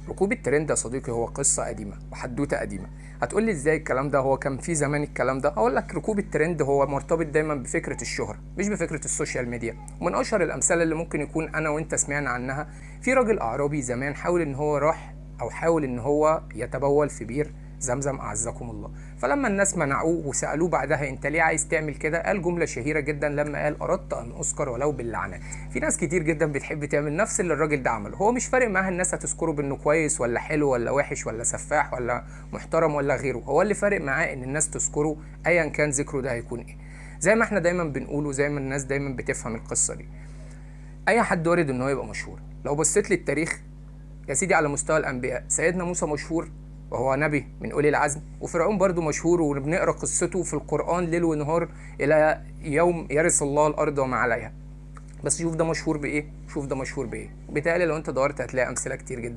ركوب الترند يا صديقي هو قصة قديمة وحدوتة قديمة. هتقول لي ازاي الكلام ده؟ هو كان في زمان الكلام ده؟ هقول لك ركوب الترند هو مرتبط دايما بفكرة الشهرة مش بفكرة السوشيال ميديا. ومن اشهر الامثلة اللي ممكن يكون انا وانت سمعنا عنها، في راجل اعرابي زمان حاول ان هو راح او حاول ان هو يتبول في بير زمزم اعزكم الله. فلما الناس منعوه وسالوه بعدها انت ليه عايز تعمل كده، قال جمله شهيره جدا لما قال اردت ان اذكر ولو باللعنات. في ناس كتير جدا بتحب تعمل نفس اللي الراجل ده عمله. هو مش فارق معاها الناس هتذكره بانه كويس ولا حلو ولا وحش ولا سفاح ولا محترم ولا غيره، هو اللي فارق معاه ان الناس تذكره ايا كان ذكره ده هيكون ايه. زي ما احنا دايما بنقول وزي ما الناس دايما بتفهم القصه دي، اي حد وارد ان هو يبقى مشهور. لو بصيت للتاريخ يا سيدي على مستوى الانبياء، سيدنا موسى مشهور وهو نبي من اولي العزم، وفرعون برضو مشهور وبنقرا قصته في القران ليل ونهار الى يوم يرث الله الارض وما عليها. بس شوف ده مشهور بايه، شوف ده مشهور بايه. بالتالي لو انت دورت هتلاقي امثله كتير جدا